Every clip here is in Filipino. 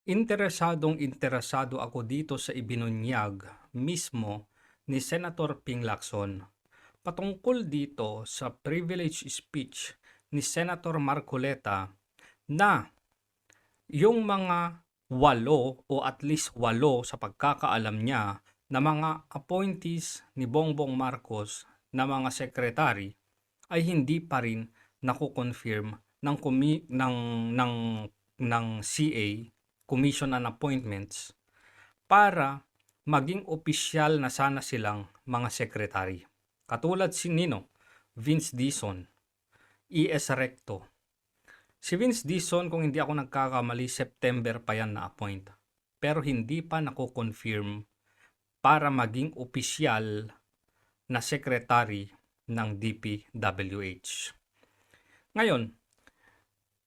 Interesado ako dito sa ibinunyag mismo ni Senator Ping Lacson patungkol dito sa privilege speech ni Senator Marcoleta na yung mga 8 o at least 8 sa pagkakaalam niya na mga appointees ni Bongbong Marcos na mga sekretary ay hindi pa rin nako-confirm ng CA, Commission on Appointments, para maging opisyal na sana silang mga sekretary. Katulad si Vince Dizon, E.S. Recto. Si Vince Dizon, kung hindi ako nagkakamali, September pa yan na-appoint. Pero hindi pa nako-confirm para maging opisyal na sekretary ng DPWH. Ngayon,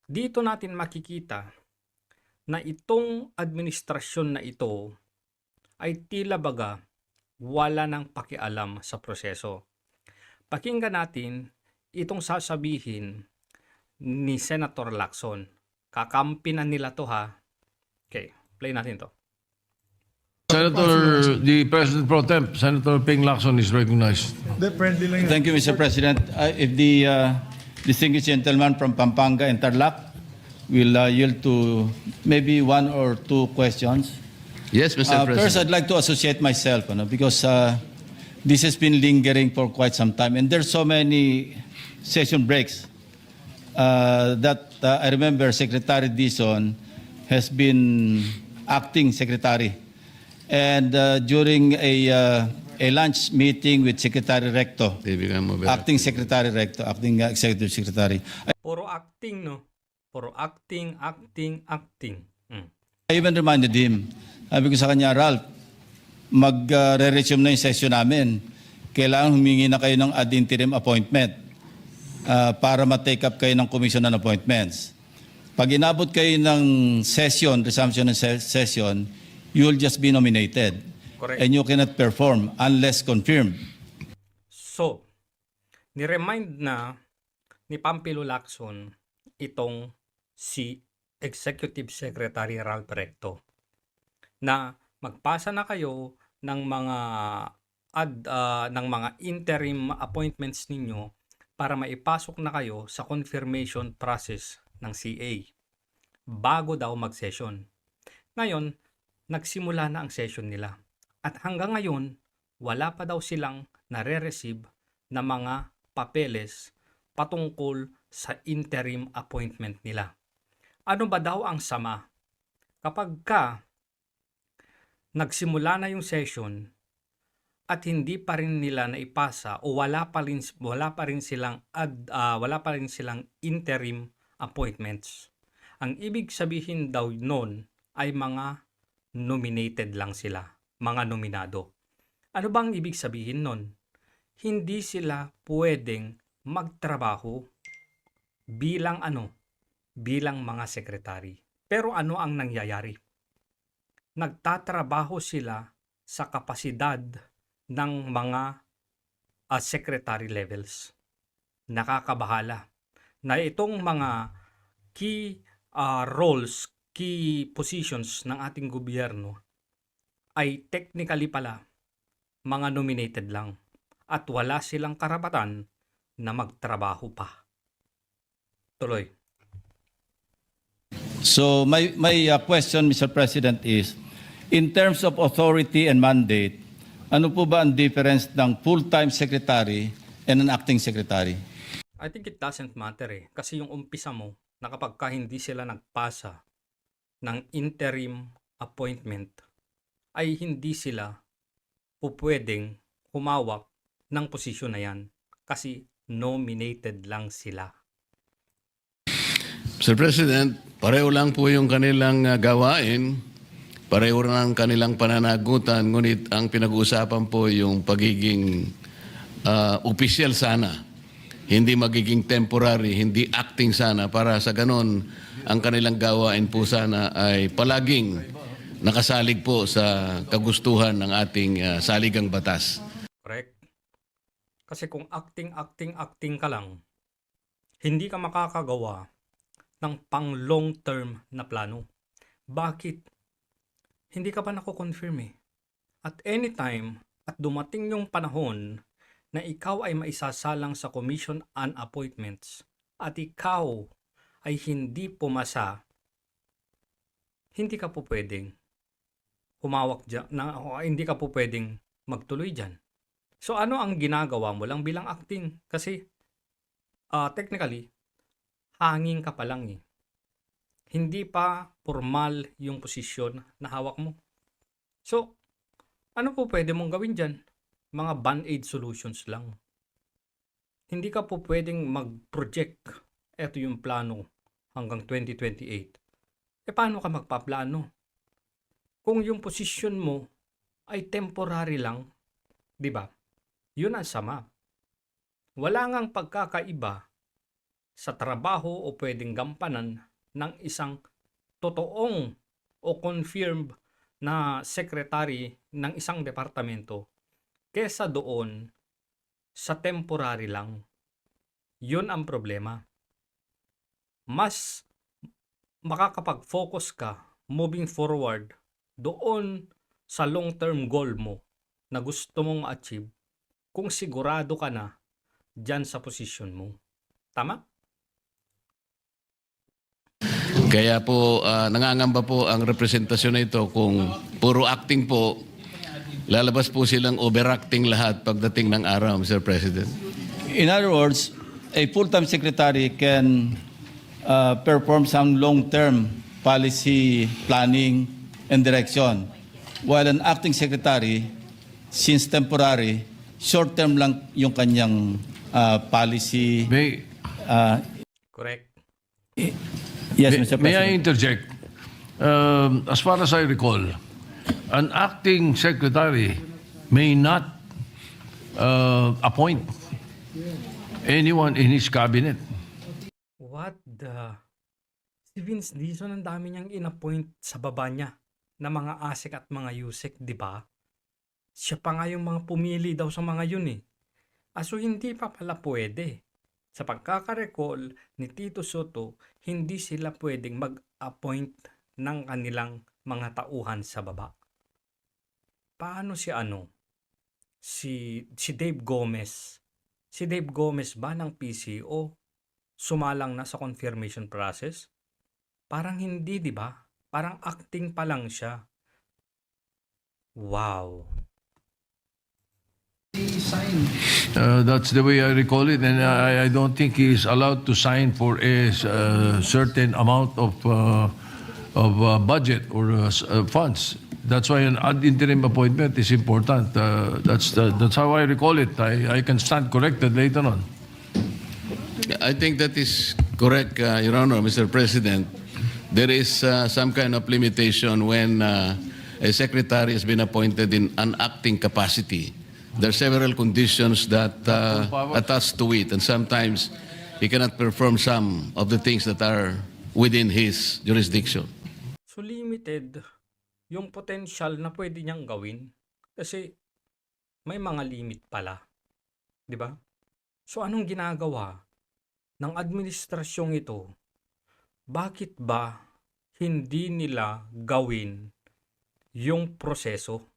dito natin makikita na itong administrasyon na ito ay tila baga wala nang pakialam sa proseso. Pakinggan natin itong sasabihin ni Senator Lacson. Kakampi na nila to ha. Okay, play natin to. Senator, the President Pro Temp, Senator Ping Lacson is recognized. Thank you, Mr. President. If the distinguished gentleman from Pampanga and Tarlac will yield to maybe 1 or 2 questions. Yes, Mr. President. First, I'd like to associate myself because this has been lingering for quite some time, and there's so many session breaks that I remember Secretary Dizon has been acting secretary. And during a lunch meeting with Secretary Recto, acting Secretary Recto, acting Executive Secretary. Puro acting, no? Puro acting. I even reminded him, sabi ko sa kanya, Ralph, mag-re-resume na yung session namin. Kailangan humingi na kayo ng ad interim appointment para ma-take up kayo ng commission on appointments. Pag inabot kayo ng session, resumption ng session, you will just be nominated. Correct. And you cannot perform unless confirmed. So, ni-remind na ni Pampilo Lacson itong si Executive Secretary Ralph Recto na magpasa na kayo ng mga interim appointments ninyo para maipasok na kayo sa confirmation process ng CA bago daw mag-session. Ngayon, nagsimula na ang session nila. At hanggang ngayon, wala pa daw silang nare-receive na mga papeles patungkol sa interim appointment nila. Ano ba daw ang sama? Kapag nagsimula na yung session at hindi pa rin nila naipasa o wala pa rin silang interim appointments. Ang ibig sabihin daw noon ay mga nominated lang sila, mga nominado. Ano bang ibig sabihin nun? Hindi sila pwedeng magtrabaho bilang mga sekretary. Pero ano ang nangyayari? Nagtatrabaho sila sa kapasidad ng mga secretary levels. Nakakabahala na itong mga key roles, key positions ng ating gobyerno ay technically pala mga nominated lang at wala silang karapatan na magtrabaho pa. Tuloy. So my question, Mr. President, is in terms of authority and mandate, ano po ba ang difference ng full-time secretary and an acting secretary? I think it doesn't matter kasi yung umpisa mo na kapag hindi sila nagpasa ng interim appointment ay hindi sila pwedeng humawak ng posisyon na yan kasi nominated lang sila. Mr. President, pareho lang po yung kanilang gawain, pareho lang ang kanilang pananagutan, ngunit ang pinag-uusapan po yung pagiging opisyal sana, hindi magiging temporary, hindi acting sana, para sa ganon ang kanilang gawain po sana ay palaging nakasalig po sa kagustuhan ng ating saligang batas. Correct? Kasi kung acting ka lang, hindi ka makakagawa ng pang long term na plano. Bakit? Hindi ka pa nako-confirm eh. At anytime at dumating yung panahon na ikaw ay maisasalang sa Commission on Appointments at ikaw ay hindi pumasa, hindi ka po pwedeng humawak dyan, hindi ka po pwedeng magtuloy dyan. So ano ang ginagawa mo lang bilang acting? Kasi technically, hangin ka pa lang eh. Hindi pa formal yung posisyon na hawak mo. So, ano po pwede mong gawin dyan? Mga band-aid solutions lang. Hindi ka po pwedeng mag-project. Ito yung plano hanggang 2028. Paano ka magpaplano? Kung yung posisyon mo ay temporary lang, di ba? Yun ang sama. Wala ngang pagkakaiba sa trabaho o pwedeng gampanan ng isang totoong o confirmed na secretary ng isang departamento kesa doon sa temporary lang. Yun ang problema. Mas makakapag-focus ka moving forward doon sa long-term goal mo na gusto mong achieve kung sigurado ka na dyan sa posisyon mo. Tama? Kaya po nangangamba po ang representasyon na ito kung puro acting po, lalabas po silang overacting lahat pagdating ng araw, Mr. President. In other words, a full-time secretary can perform some long-term policy planning and direction, while an acting secretary, since temporary, short-term lang yung kanyang policy. Correct. Yes, Mr. May I President. interject? As far as I recall, an acting secretary may not appoint anyone in his cabinet. What the? Si Vince Dizon, ang dami niyang inappoint sa baba niya na mga ASEC at mga USEC, di ba? Siya pa nga yung mga pumili daw sa mga yun eh. So hindi pa pala pwede. Sa pagkakarecall ni Tito Soto, hindi sila pwedeng mag-appoint ng kanilang mga tauhan sa baba. Paano si Si Dave Gomez. Si Dave Gomez ba ng PCO sumalang na sa confirmation process? Parang hindi, di ba? Parang acting pa lang siya. Wow. That's the way I recall it, and I don't think he is allowed to sign for a certain amount of budget or funds. That's why an ad interim appointment is important. That's how I recall it. I can stand corrected later on. I think that is correct, Your Honor, Mr. President. There is some kind of limitation when a secretary has been appointed in an acting capacity. There are several conditions that attach to it, and sometimes he cannot perform some of the things that are within his jurisdiction. So limited yung potential na pwede niyang gawin kasi may mga limit pala. 'Di ba? So anong ginagawa ng administrasyong ito? Bakit ba hindi nila gawin yung proseso?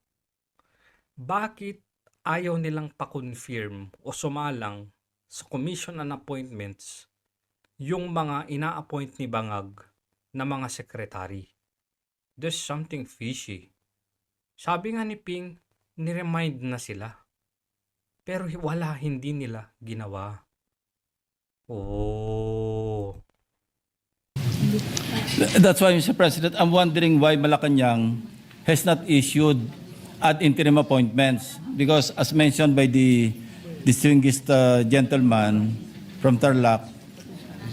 Bakit ayaw nilang pa-confirm o sumalang sa Commission on Appointments yung mga ina-appoint ni Bangag na mga sekretary? There's something fishy. Sabi nga ni Ping, ni-remind na sila. Pero wala, hindi nila ginawa. Oh. That's why, Mr. President, I'm wondering why Malacanang has not issued ad interim appointments, because as mentioned by the distinguished gentleman from Tarlac,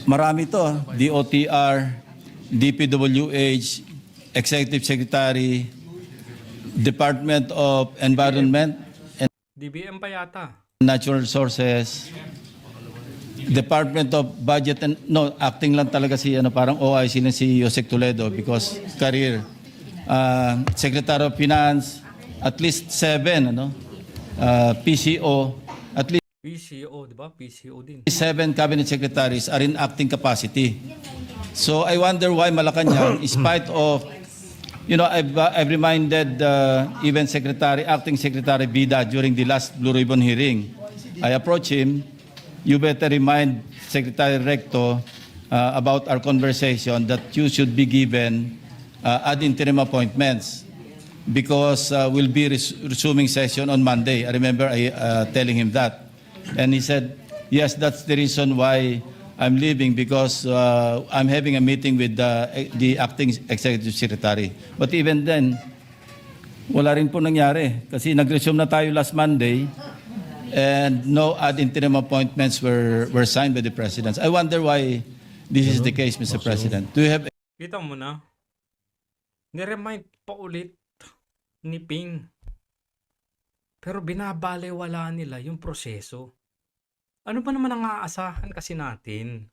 marami to, DOTR, DPWH, Executive Secretary, Department of Environment and DBM pa yata. Natural Resources, Department of Budget and no, acting lang talaga si parang OIC lang si Yosek Toledo because career. Secretary of Finance, at least 7 PCO, at least PCO, di ba? PCO din. 7 cabinet secretaries are in acting capacity. So I wonder why Malacanang, in spite of You know, I've reminded even Acting Secretary Vida during the last Blue Ribbon hearing. I approached him, you better remind Secretary Recto about our conversation that you should be given ad interim appointments because we'll be resuming session on Monday. I remember telling him that. And he said, yes, that's the reason why I'm leaving because I'm having a meeting with the acting executive secretary. But even then, wala rin po nangyari kasi nag-resume na tayo last Monday and no ad interim appointments were signed by the president. I wonder why this is the case, Mr. President. Do you have Kita mo na, niremind pa ulit ni Ping. Pero binabalewala nila yung proseso. Ano ba naman ang aasahan kasi natin?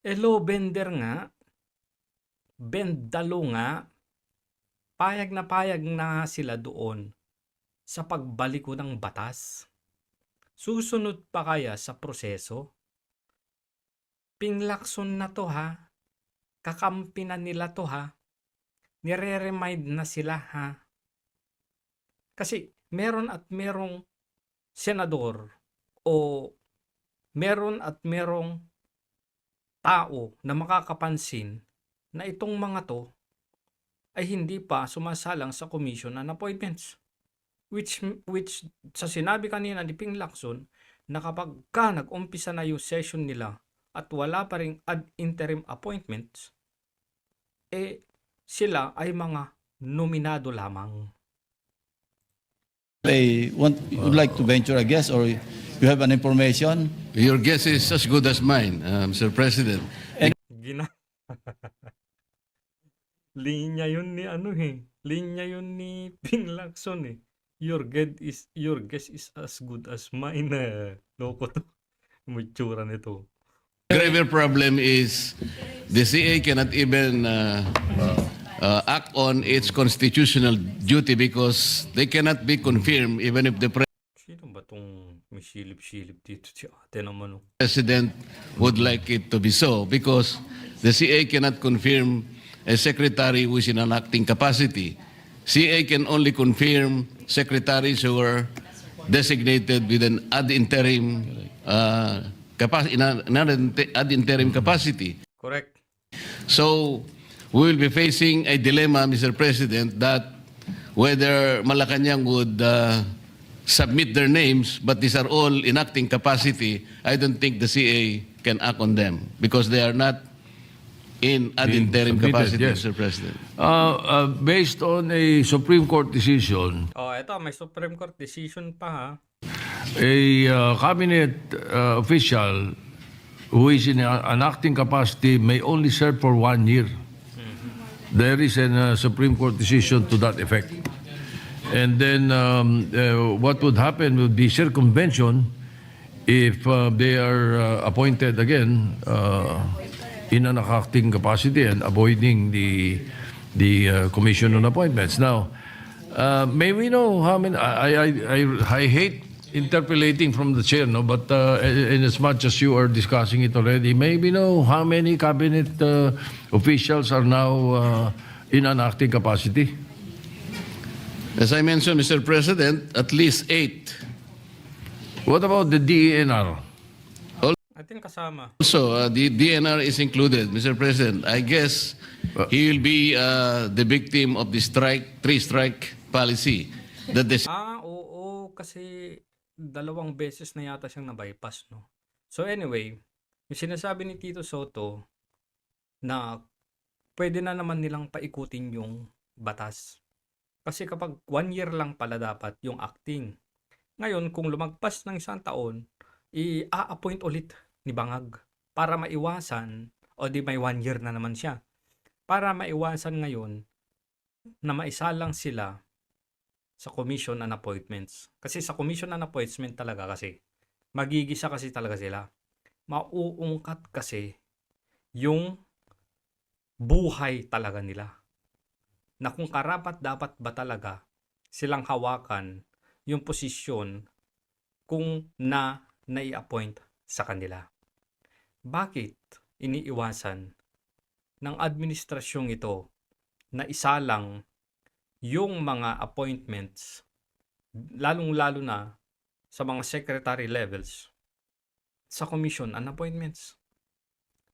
Low bender nga, bendalo nga, payag na sila doon sa pagbaliko ng batas. Susunod pa kaya sa proseso? Pinglakson na to ha, kakampi na nila to ha, nire-remind na sila ha. Kasi meron at merong senador o meron at merong tao na makakapansin na itong mga to ay hindi pa sumasalang sa commission on appointments. Which sa sinabi kanina ni Ping Lacson na kapag nag-umpisa na yung session nila at wala pa ring ad interim appointments, sila ay mga nominado lamang. would like to venture a guess or you have an information? Your guess is as good as mine, Mr. President. Linya yun ni linya yun ni Ping Lacson Your guess is as good as mine. Loko to. May tsura nito. The graver problem is the CA cannot even act on its constitutional duty because they cannot be confirmed even if the Sino ba tong may silip-silip dito? Si ate naman President would like it to be so because the CA cannot confirm a secretary who is in an acting capacity. CA can only confirm secretaries who are designated with an ad interim capacity. Correct. So, we will be facing a dilemma, Mr. President, that whether Malacanang would submit their names, but these are all in acting capacity, I don't think the CA can act on them because they are not in ad Being interim submitted, capacity, yes. Mr. President. Based on a Supreme Court decision, Ito, may Supreme Court decision pa ha. a cabinet official who is in an acting capacity may only serve for 1 year. There is a Supreme Court decision to that effect. And then what would happen would be circumvention if they are appointed again in an acting capacity and avoiding the Commission on Appointments. Now, may we know how many? I hate interpolating from the chair, no. But in as much as you are discussing it already, may we know how many cabinet officials are now in an acting capacity? As I mentioned, Mr. President, at least 8. What about the DENR? I think kasama. Also, the DNR is included, Mr. President. I guess he will be the victim of the three-strike policy. That the Oo, kasi 2 beses na yata siyang na-bypass, no? So anyway, yung sinasabi ni Tito Soto na pwede na naman nilang paikutin yung batas. Kasi kapag 1 year lang pala dapat yung acting. Ngayon, kung lumagpas ng 1 taon, i-appoint ulit ni Bangag para maiwasan, o di may 1 year na naman siya, para maiwasan ngayon na maisalang sila sa Commission on Appointments. Kasi sa Commission on Appointments talaga kasi, magigisa kasi talaga sila. Mauungkat kasi yung buhay talaga nila. Na kung karapat dapat ba talaga silang hawakan yung posisyon kung nai-appoint sa kanila. Bakit iniiwasan ng administrasyong ito na isalang yung mga appointments, lalong-lalo na sa mga secretary levels, sa commission on appointments.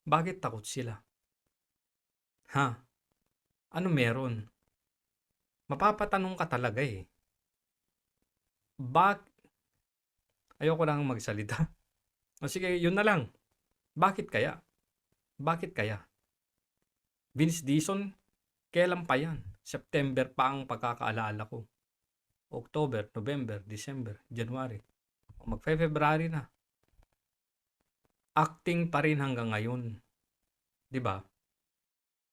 Bakit takot sila? Ha? Ano meron? Mapapatanong ka talaga eh. Ayoko nang magsalita. O sige, yun na lang. Bakit kaya? Bakit kaya? Vince Dizon, kailan pa yan? September pa ang pagkakaalala ko. October, November, December, January. Mag-February na. Acting pa rin hanggang ngayon. 'Di ba?